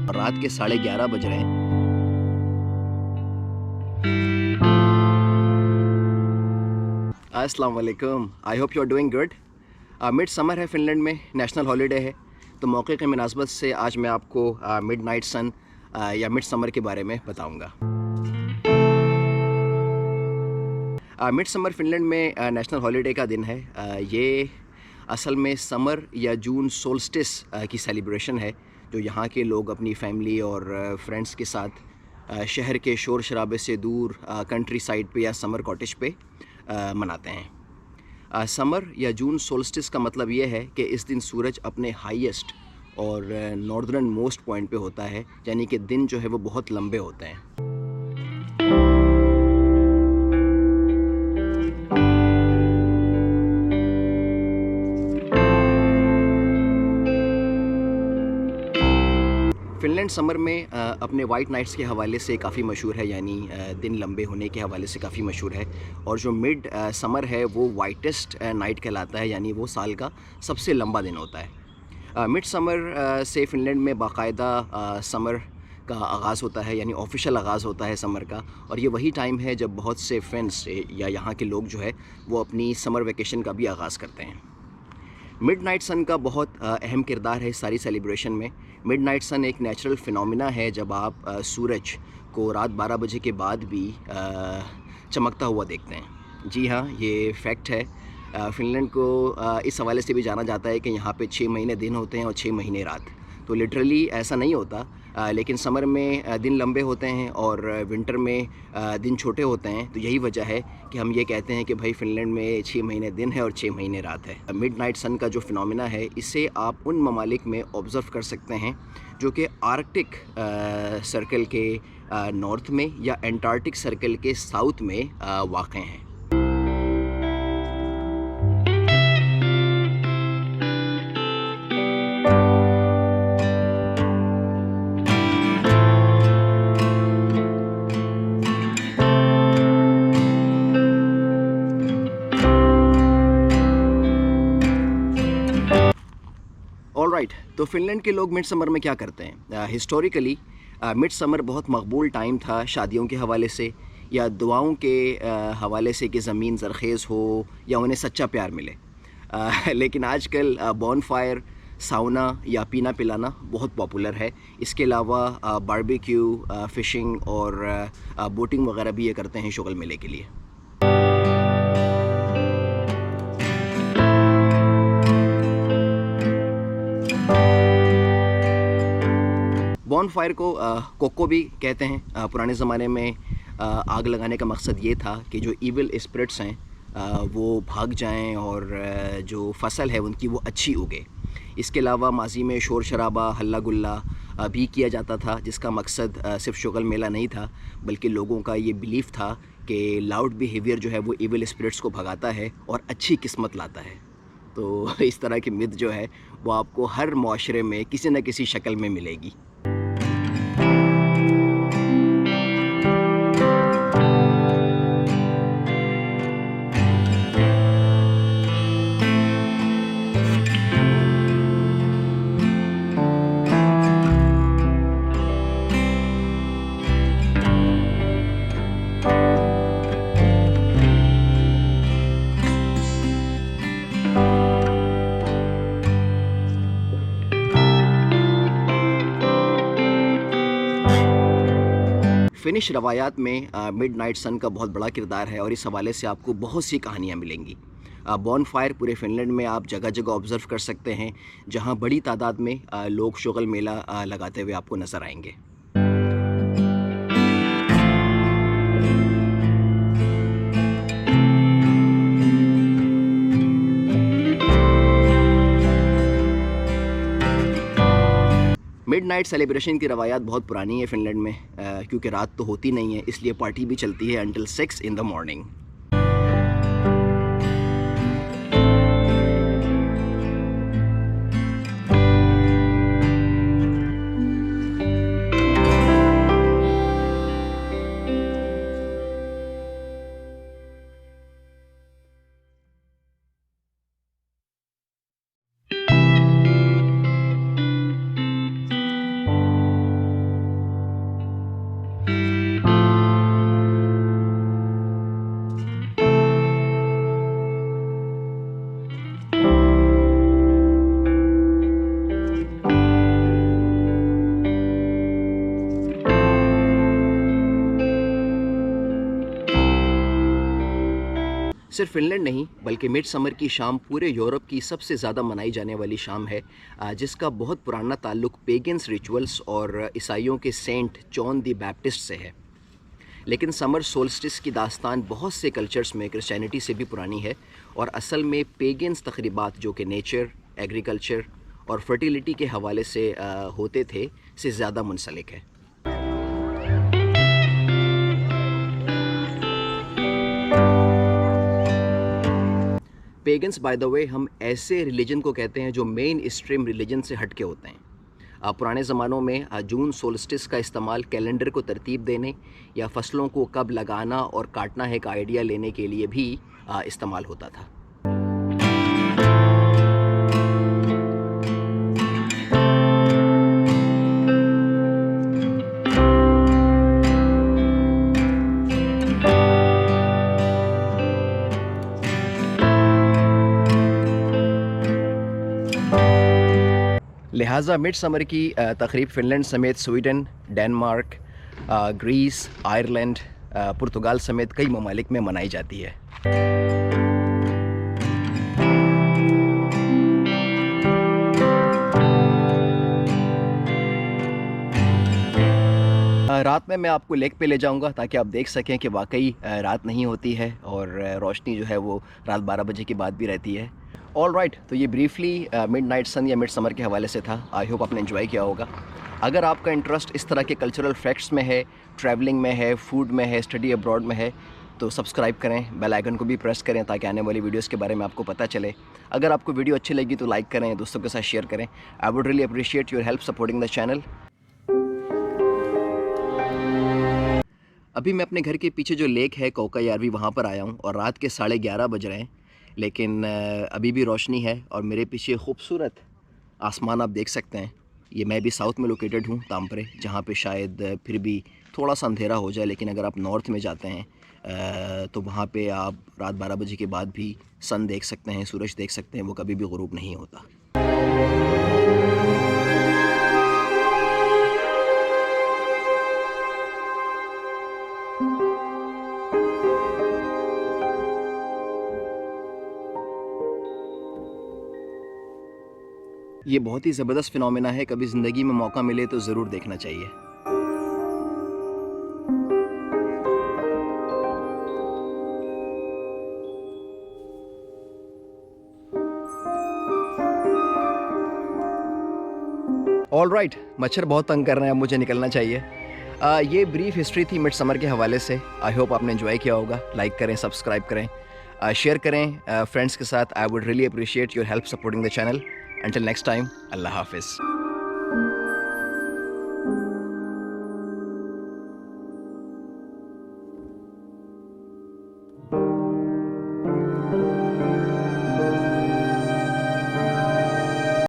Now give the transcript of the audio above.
रात के 11:30 बज रहे हैं। अस्सलाम वालेकुम, I hope you are doing good. Mid summer है, फ़िनलैंड में नेशनल हॉलीडे है, तो मौके की मुनासबत से आज मैं आपको मिड नाइट सन या मिड समर के बारे में बताऊंगा। मिड समर फ़िनलैंड में नेशनल हॉलीडे का दिन है। ये असल में समर या जून सोल्स्टिस की सेलिब्रेशन है, जो यहाँ के लोग अपनी फैमिली और फ्रेंड्स के साथ शहर के शोर शराबे से दूर कंट्री साइड पे या समर कॉटेज पे मनाते हैं। समर या जून सोल्स्टिस का मतलब ये है कि इस दिन सूरज अपने हाईएस्ट और नॉर्दर्न मोस्ट पॉइंट पे होता है, यानी कि दिन जो है वो बहुत लंबे होते हैं। फ़िनलैंड समर में अपने वाइट नाइट्स के हवाले से काफ़ी मशहूर है, यानी दिन लंबे होने के हवाले से काफ़ी मशहूर है। और जो मिड समर है वो वाइटेस्ट नाइट कहलाता है, यानी वो साल का सबसे लंबा दिन होता है। मिड समर से फ़िनलैंड में बाकायदा समर का आगाज़ होता है, यानी ऑफिशियल आगाज़ होता है समर का। और ये वही टाइम है जब बहुत से फ्रेंड्स या यहाँ के लोग जो है वो अपनी समर वेकेशन का भी आगाज़ करते हैं। मिडनाइट सन का बहुत अहम किरदार है इस सारी सेलिब्रेशन में। मिडनाइट सन एक नेचुरल फिनोमिना है, जब आप सूरज को रात 12 बजे के बाद भी चमकता हुआ देखते हैं। जी हाँ, ये फैक्ट है। फ़िनलैंड को इस हवाले से भी जाना जाता है कि यहाँ पे 6 महीने दिन होते हैं और 6 महीने रात। तो लिटरली ऐसा नहीं होता, लेकिन समर में दिन लंबे होते हैं और विंटर में दिन छोटे होते हैं। तो यही वजह है कि हम ये कहते हैं कि भाई फ़िनलैंड में 6 महीने दिन है और 6 महीने रात है। मिडनाइट सन का जो फिनोमिना है, इसे आप उन ममालिक में ऑब्ज़र्व कर सकते हैं जो कि आर्कटिक सर्कल के नॉर्थ में या एंटार्कटिक सर्कल के साउथ में वाक़ हैं। ऑलराइट, तो फ़िनलैंड के लोग मिड समर में क्या करते हैं? हिस्टोरिकली मिड समर बहुत मकबूल टाइम था शादियों के हवाले से या दुआओं के हवाले से कि ज़मीन ज़रख़ेज़ हो या उन्हें सच्चा प्यार मिले। लेकिन आजकल बॉनफायर, साउना या पीना पिलाना बहुत पॉपुलर है। इसके अलावा बारबेक्यू, फ़िशिंग और बोटिंग वगैरह भी ये करते हैं शुगल मेले के लिए। बॉनफायर को कोको भी कहते हैं। पुराने ज़माने में आग लगाने का मकसद ये था कि जो ईविल स्पिरिट्स हैं वो भाग जाएं और जो फसल है उनकी वो अच्छी उगे। इसके अलावा माजी में शोर शराबा, हल्ला गुल्ला भी किया जाता था, जिसका मकसद सिर्फ शुगल मेला नहीं था, बल्कि लोगों का ये बिलीफ था कि लाउड बिहेवियर जो है वो ईविल स्पिरिट्स को भगाता है और अच्छी किस्मत लाता है। तो इस तरह की मिथ जो है वो आपको हर मुआशरे में किसी न किसी शक्ल में मिलेगी। फ़िनिश रवायात में मिडनाइट सन का बहुत बड़ा किरदार है और इस हवाले से आपको बहुत सी कहानियाँ मिलेंगी। बॉनफायर पूरे फ़िनलैंड में आप जगह जगह ऑब्ज़र्व कर सकते हैं, जहाँ बड़ी तादाद में लोग शुगल मेला लगाते हुए आपको नज़र आएंगे। मिडनाइट सेलिब्रेशन की रवायात बहुत पुरानी है फ़िनलैंड में, क्योंकि रात तो होती नहीं है, इसलिए पार्टी भी चलती है अंटिल 6 इन द मॉर्निंग। सिर्फ फिनलैंड नहीं बल्कि मिड समर की शाम पूरे यूरोप की सबसे ज़्यादा मनाई जाने वाली शाम है, जिसका बहुत पुराना ताल्लुक पेगन्स रिचुअल्स और ईसाइयों के सेंट जॉन द बैप्टिस्ट से है। लेकिन समर सोल्स्टिस की दास्तान बहुत से कल्चर्स में क्रिश्चियनिटी से भी पुरानी है और असल में पेगन्स तकरीबात जो कि नेचर, एग्रीकल्चर और फर्टिलिटी के हवाले से होते थे से ज़्यादा मुंसलिक है। पेगन्स बाय द वे हम ऐसे रिलीजन को कहते हैं जो मेन स्ट्रीम रिलीजन से हट के होते हैं। पुराने ज़मानों में जून सोल्स्टिस का इस्तेमाल कैलेंडर को तरतीब देने या फसलों को कब लगाना और काटना है का आइडिया लेने के लिए भी इस्तेमाल होता था। लिहाजा मिड समर की तकरीब फ़िनलैंड समेत स्वीडन, डेनमार्क, ग्रीस, आयरलैंड, पुर्तगाल समेत कई ममालिक में मनाई जाती है। रात में मैं आपको लेक पे ले जाऊंगा ताकि आप देख सकें कि वाकई रात नहीं होती है और रोशनी जो है वो रात 12 बजे के बाद भी रहती है। ऑल राइट, तो ये ब्रीफली मिड नाइट सन या मिड समर के हवाले से था। आई होप आपने एंजॉय किया होगा। अगर आपका इंटरेस्ट इस तरह के कल्चरल फैक्ट्स में है, ट्रैवलिंग में है, फूड में है, स्टडी अब्रॉड में है, तो सब्सक्राइब करें, बेल आइकन को भी प्रेस करें ताकि आने वाली वीडियोस के बारे में आपको पता चले। अगर आपको वीडियो अच्छी लगी तो लाइक करें, दोस्तों के साथ शेयर करें। I would really appreciate your help supporting the channel. अभी मैं अपने घर के पीछे जो लेक है कोकायार्वी, वहाँ पर आया हूँ और रात के 11:30 बज रहे हैं, लेकिन अभी भी रोशनी है और मेरे पीछे खूबसूरत आसमान आप देख सकते हैं। ये मैं भी साउथ में लोकेटेड हूँ, तामपरे, जहाँ पे शायद फिर भी थोड़ा सा अंधेरा हो जाए, लेकिन अगर आप नॉर्थ में जाते हैं तो वहाँ पे आप रात 12 बजे के बाद भी सन देख सकते हैं, सूरज देख सकते हैं, वो कभी भी गुरूब नहीं होता। ये बहुत ही ज़बरदस्त फिनोमेना है, कभी ज़िंदगी में मौका मिले तो ज़रूर देखना चाहिए। ऑल राइट, मच्छर बहुत तंग कर रहे हैं, अब मुझे निकलना चाहिए। ये ब्रीफ हिस्ट्री थी मिड समर के हवाले से। आई होप आपने एंजॉय किया होगा। लाइक करें, सब्सक्राइब करें, शेयर करें फ्रेंड्स के साथ। I would really appreciate your help supporting the channel. Until next time, Allah Hafiz.